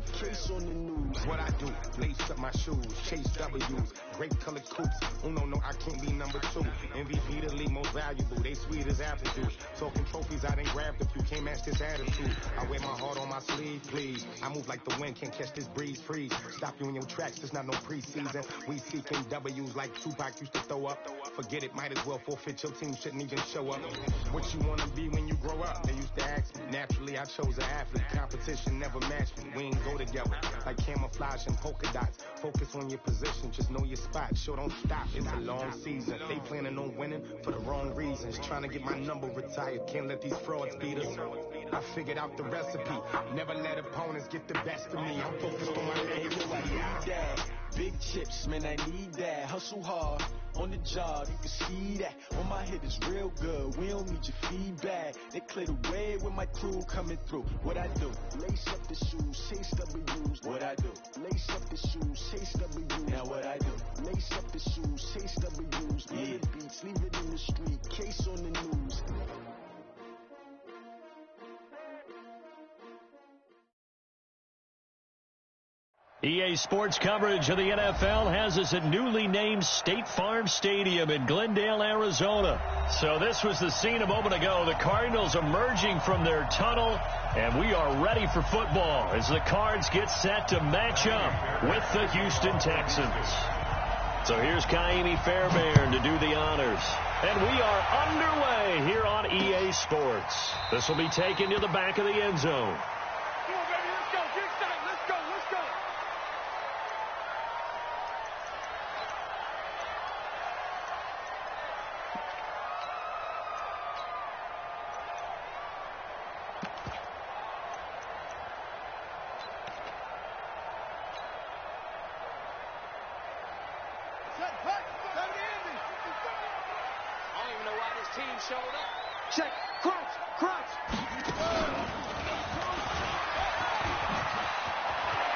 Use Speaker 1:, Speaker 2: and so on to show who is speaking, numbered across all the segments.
Speaker 1: case on the news.
Speaker 2: What I do, lace up my shoes, chase W's, grape colored coops. Oh no, I can't be number 2. MVP the league most valuable, they sweet as apple juice. Talking trophies, I done grabbed a few, can't match this attitude. I wear my heart on my sleeve, please. I move like the wind, can't catch this breeze, freeze. Stop you in your tracks, there's not no preseason. We seeking W's like Tupac used to throw up. Forget it, might as well forfeit, your team shouldn't even show up. What you wanna be when you grow up? They used to ask me. Naturally, I chose an athlete. Competition never matched me. We ain't go together like camouflage and polka dots. Focus on your position, just know your spot. Sure, don't stop, it's a long season. They planning on winning for the wrong reasons. Trying to get my number retired, can't let these frauds beat us. I figured out the recipe. Never let opponents get the best of me. I'm focused on my name.
Speaker 1: I need that. Big chips, man, I need that. Hustle hard on the job, you can see that. On my head is real good, we don't need your feedback. They clear the way with my crew coming through. What I do? Lace up the shoes, chase W's. What I do? Lace up the shoes, chase W's. Now what I do? Lace up the shoes, chase W's. Yeah. Beats, leave it in the street, case on the news.
Speaker 3: EA Sports coverage of the NFL has us at newly named State Farm Stadium in Glendale, Arizona. So this was the scene a moment ago. The Cardinals emerging from their tunnel, and we are ready for football as the Cards get set to match up with the Houston Texans. So here's Kaimi Fairbairn to do the honors. And we are underway here on EA Sports. This will be taken to the back of the end zone.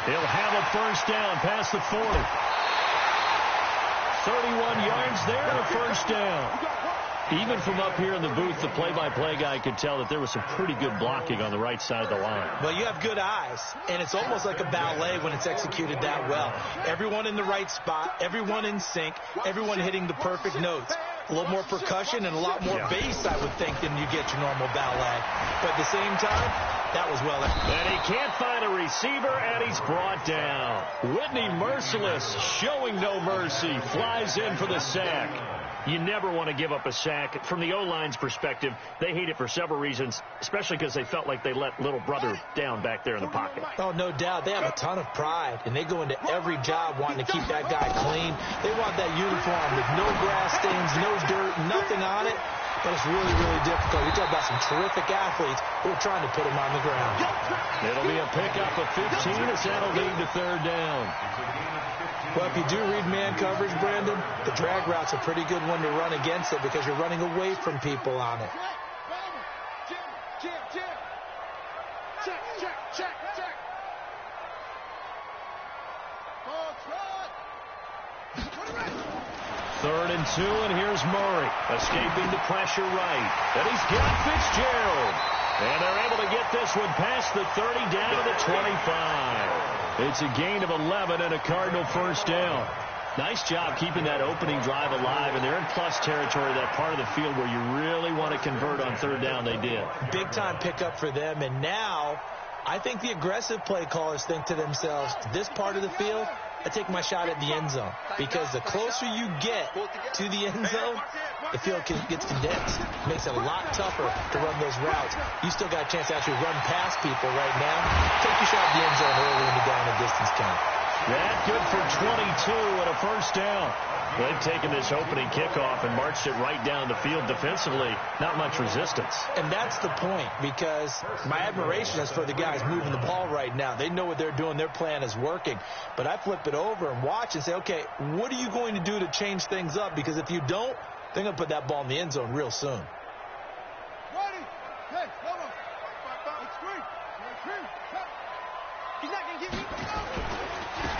Speaker 3: He'll have a first down past the 40. 31 yards there and a first down. Even from up here in the booth, the play-by-play guy could tell that there was some pretty good blocking on the right side of the line.
Speaker 4: Well, you have good eyes, and it's almost like a ballet when it's executed that well. Everyone in the right spot, everyone in sync, everyone hitting the perfect notes. A little more percussion and a lot more bass, I would think, than you get your normal ballet. But at the same time, that was well.
Speaker 3: And he can't find a receiver, and he's brought down. Whitney Merciless, showing no mercy, flies in for the sack. You never want to give up a sack. From the O-line's perspective, they hate it for several reasons, especially because they felt like they let little brother down back there in the pocket.
Speaker 4: Oh, no doubt. They have a ton of pride, and they go into every job wanting to keep that guy clean. They want that uniform with no grass stains, no dirt, nothing on it. But it's really, really difficult. We talk about some terrific athletes who are trying to put him on the ground.
Speaker 3: It'll be a pickup of 15 as that'll lead to third down.
Speaker 4: Well, if you do read man coverage, Brandon, the drag route's a pretty good one to run against it because you're running away from people on it.
Speaker 3: Third and 2, and here's Murray, escaping the pressure right. And he's got Fitzgerald. And they're able to get this one past the 30 down to the 25. It's a gain of 11 and a Cardinal first down. Nice job keeping that opening drive alive, and they're in plus territory, that part of the field where you really want to convert on third down. They did.
Speaker 4: Big-time pickup for them, and now I think the aggressive play callers think to themselves, this part of the field, I take my shot at the end zone, because the closer you get to the end zone, the field gets condensed. It makes it a lot tougher to run those routes. You still got a chance to actually run past people right now. Take your shot at the end zone early when you go on a distance count.
Speaker 3: That good for 22 and a first down. They've taken this opening kickoff and marched it right down the field defensively. Not much resistance.
Speaker 4: And that's the point, because my admiration is for the guys moving the ball right now. They know what they're doing. Their plan is working. But I flip it over and watch and say, okay, what are you going to do to change things up? Because if you don't, they're going to put that ball in the end zone real soon.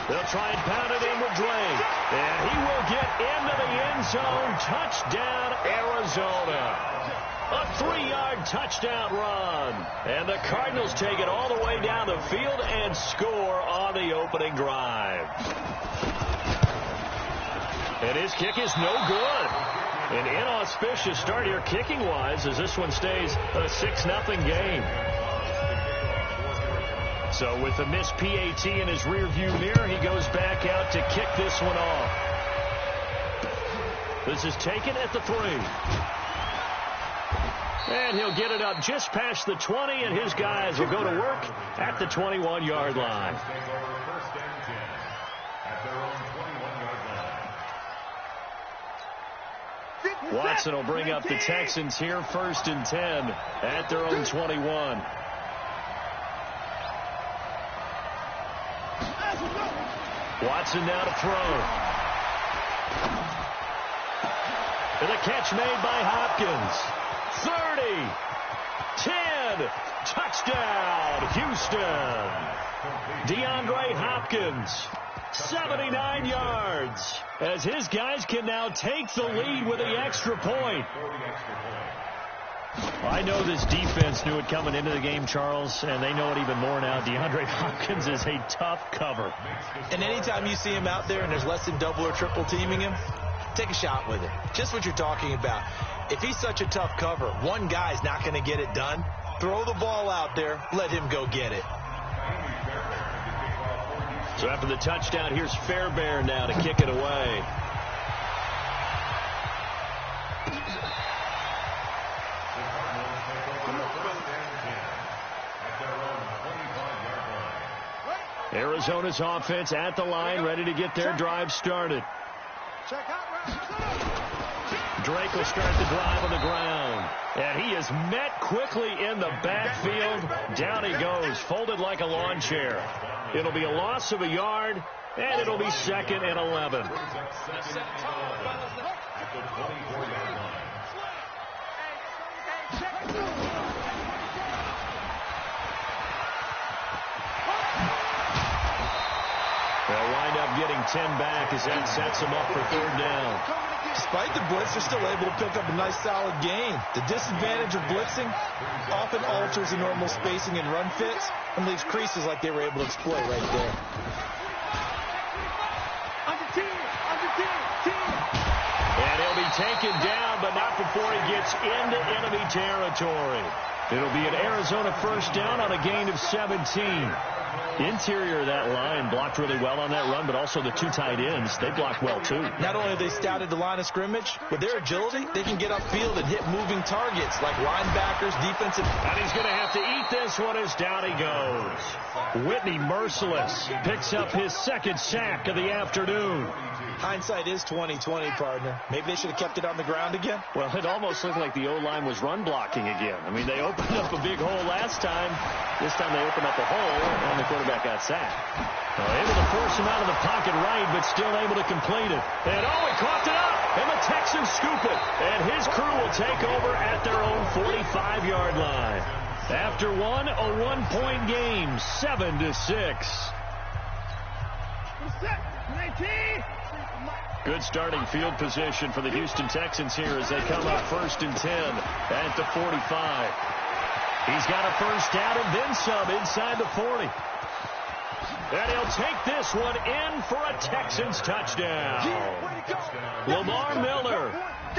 Speaker 3: They'll try and pound it in with Drake. And he will get into the end zone. Touchdown, Arizona. A 3-yard touchdown run. And the Cardinals take it all the way down the field and score on the opening drive. And his kick is no good. An inauspicious start here kicking-wise as this one stays a 6-0 game. So with the missed PAT in his rearview mirror, he goes back out to kick this one off. This is taken at the 3. And he'll get it up just past the 20, and his guys will go to work at the 21-yard line. Watson will bring up the Texans here, 1st and 10 at their own 21. Watson now to throw. And the catch made by Hopkins. 30, 10, touchdown, Houston. DeAndre Hopkins, 79 yards, as his guys can now take the lead with the extra point. I know this defense knew it coming into the game, Charles, and they know it even more now. DeAndre Hopkins is a tough cover.
Speaker 4: And anytime you see him out there and there's less than double or triple teaming him, take a shot with it. Just what you're talking about. If he's such a tough cover, one guy's not going to get it done. Throw the ball out there. Let him go get it.
Speaker 3: So after the touchdown, here's Fairbairn now to kick it away. Arizona's offense at the line, ready to get their drive started. Drake will start the drive on the ground. And he is met quickly in the backfield. Down he goes, folded like a lawn chair. It'll be a loss of a yard, and it'll be 2nd and 11. They'll wind up getting 10 back as that sets them up for 3rd down.
Speaker 4: Despite the blitz, they're still able to pick up a nice solid gain. The disadvantage of blitzing often alters the normal spacing and run fits and leaves creases like they were able to exploit right there.
Speaker 3: And he'll be taken down, but not before he gets into enemy territory. It'll be an Arizona 1st down on a gain of 17. Interior of that line blocked really well on that run, but also the 2 tight ends, they blocked well too.
Speaker 4: Not only have they scouted the line of scrimmage, with their agility, they can get upfield and hit moving targets like linebackers, defensive.
Speaker 3: And he's going to have to eat this one as down he goes. Whitney, merciless, picks up his 2nd sack of the afternoon.
Speaker 4: Hindsight is 20/20, partner. Maybe they should have kept it on the ground again.
Speaker 3: Well, it almost looked like the O-line was run blocking again. I mean, they opened up a big hole last time. This time they opened up a hole, and the quarterback got sacked. Able to force him out of the pocket right, but still able to complete it. And he coughed it up, and the Texans scoop it. And his crew will take over at their own 45-yard line. After one, a 1-point game, 7-6. Good starting field position for the Houston Texans here as they come up 1st and 10 at the 45. He's got a 1st down and then some inside the 40. And he'll take this one in for a Texans touchdown. Lamar Miller,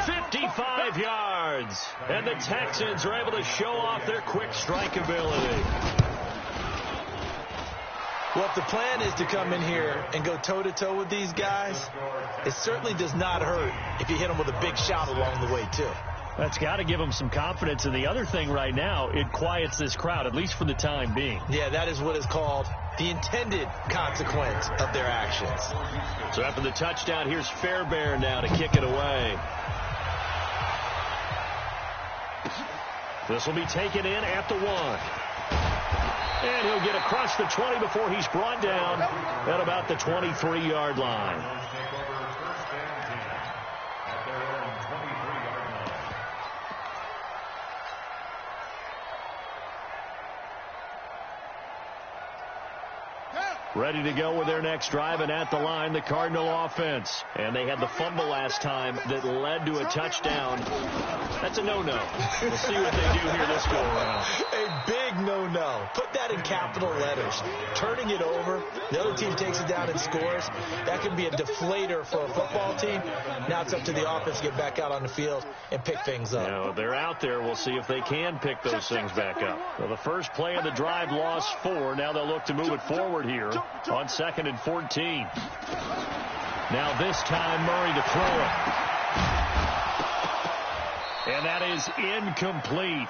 Speaker 3: 55 yards. And the Texans are able to show off their quick strike ability.
Speaker 4: Well, if the plan is to come in here and go toe-to-toe with these guys, it certainly does not hurt if you hit them with a big shot along the way, too.
Speaker 3: That's got to give them some confidence. And the other thing right now, it quiets this crowd, at least for the time being.
Speaker 4: Yeah, that is what is called the intended consequence of their actions.
Speaker 3: So after the touchdown, here's Fairbairn now to kick it away. This will be taken in at the 1. And he'll get across the 20 before he's brought down at about the 23-yard line. ready to go with their next drive, and at the line, the Cardinal offense. And they had the fumble last time that led to a touchdown. That's a no-no. We'll see what they do here this go-around.
Speaker 4: A big no-no. Put that in capital letters. Turning it over, the other team takes it down and scores. That could be a deflator for a football team. Now it's up to the offense to get back out on the field and pick things up.
Speaker 3: Now, they're out there. We'll see if they can pick those things back up. Well, the first play of the drive lost 4. Now they'll look to move it forward here on 2nd and 14. Now this time Murray to throw it. And that is incomplete.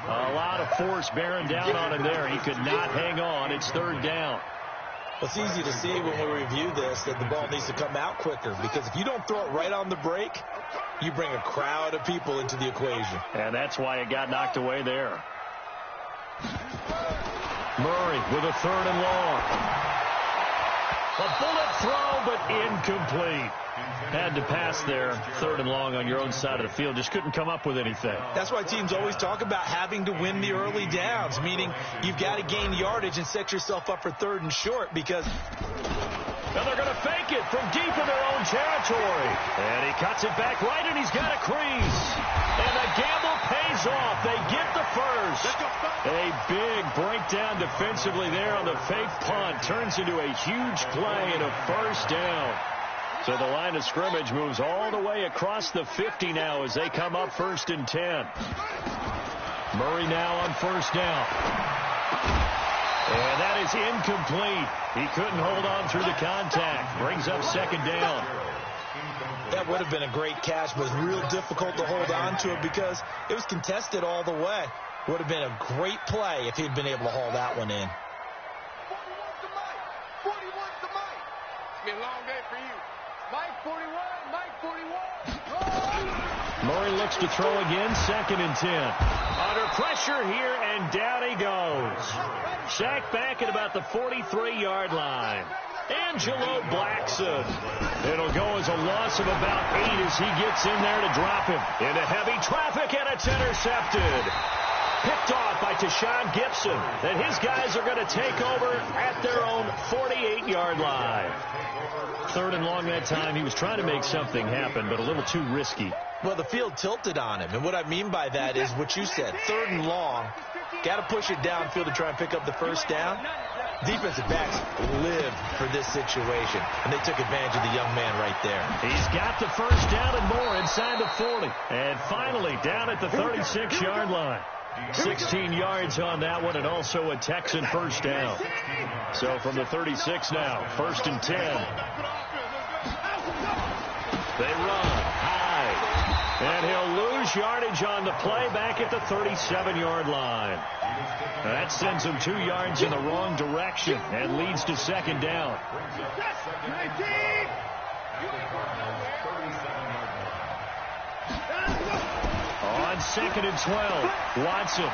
Speaker 3: A lot of force bearing down on him there. He could not hang on. It's 3rd down.
Speaker 4: It's easy to see when we review this that the ball needs to come out quicker, because if you don't throw it right on the break, you bring a crowd of people into the equation.
Speaker 3: And that's why it got knocked away there. Murray with a 3rd and long. A bullet throw, but incomplete. Had to pass there, 3rd and long on your own side of the field. Just couldn't come up with anything.
Speaker 4: That's why teams always talk about having to win the early downs, meaning you've got to gain yardage and set yourself up for 3rd and short, because...
Speaker 3: Now they're going to fake it from deep in their own territory. And he cuts it back right, and he's got a crease. And the gamble pays off. They get the first. A big breakdown defensively there on the fake punt. Turns into a huge play and a 1st down. So the line of scrimmage moves all the way across the 50 now as they come up 1st and 10. Murray now on 1st down. And that is incomplete. He couldn't hold on through the contact. Brings up 2nd down.
Speaker 4: That would have been a great catch, but it was real difficult to hold on to it because it was contested all the way. Would have been a great play if he'd been able to haul that one in.
Speaker 5: 41 to Mike. It's been a long day for you. Mike 41, Mike 41.
Speaker 3: Murray looks to throw again, 2nd and 10. Under pressure here, and down he goes. Sacked back at about the 43-yard line. Angelo Blackson. It'll go as a loss of about 8 as he gets in there to drop him into heavy traffic, and it's intercepted. Picked off by Tashawn Gibson. And his guys are going to take over at their own 48-yard line. 3rd and long that time. He was trying to make something happen, but a little too risky.
Speaker 4: Well, the field tilted on him, and what I mean by that is what you said, 3rd and long. Got to push it downfield to try and pick up the 1st down. Defensive backs live for this situation, and they took advantage of the young man right there.
Speaker 3: He's got the 1st down and more inside the 40. And finally down at the 36-yard line. 16 yards on that one, and also a Texan 1st down. So from the 36 now, 1st and 10. They run high, and he'll lose yardage on the play back at the 37-yard line. That sends him 2 yards in the wrong direction and leads to 2nd down. On 2nd and 12, Watson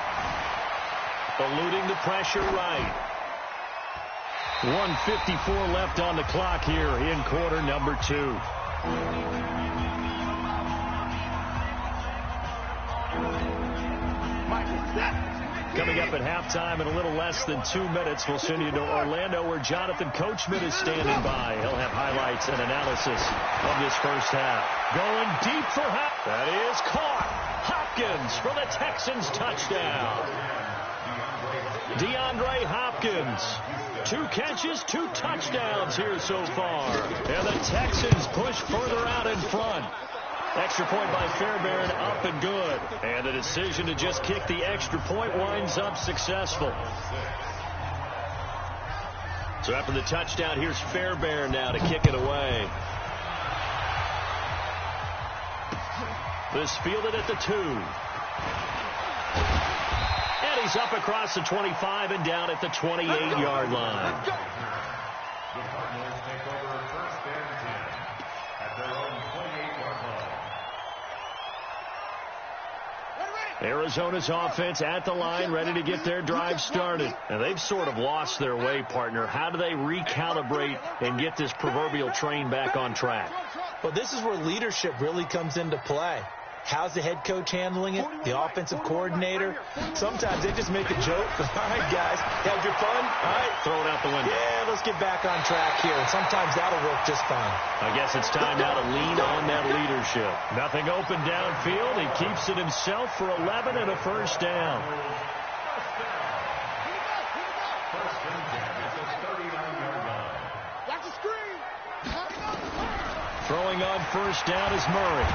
Speaker 3: eluding the pressure right. 1:54 left on the clock here in quarter number 2. Coming up at halftime in a little less than 2 minutes, we'll send you to Orlando where Jonathan Coachman is standing by. He'll have highlights and analysis of this 1st half. Going deep for Hopkins. That is caught. Hopkins for the Texans touchdown. DeAndre Hopkins. 2 catches, 2 touchdowns here so far. And the Texans push further out in front. Extra point by Fairbairn, up and good. And the decision to just kick the extra point winds up successful. So after the touchdown, here's Fairbairn now to kick it away. This fielded at the 2. And he's up across the 25 and down at the 28-yard line. Arizona's offense at the line, ready to get their drive started. And they've sort of lost their way, partner. How do they recalibrate and get this proverbial train back on track?
Speaker 4: Well, this is where leadership really comes into play. How's the head coach handling it? The offensive coordinator? Sometimes they just make a joke. All right, guys, have your fun. All right,
Speaker 3: throw it out the window.
Speaker 4: Yeah, let's get back on track here. And sometimes that'll work just fine.
Speaker 3: I guess it's time now to lean on that leadership. Nothing open downfield. He keeps it himself for 11 and a first down. Throwing on first down is Murray.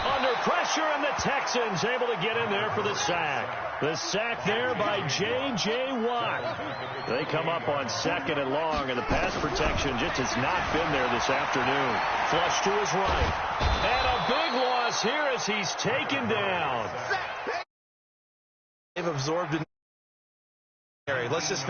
Speaker 3: Under pressure, and the Texans able to get in there for the sack. The sack there by J.J. Watt. They come up on second and long, and the pass protection just has not been there this afternoon. Flush to his right. And a big loss here as he's taken down.
Speaker 4: They've absorbed in the area. Let's just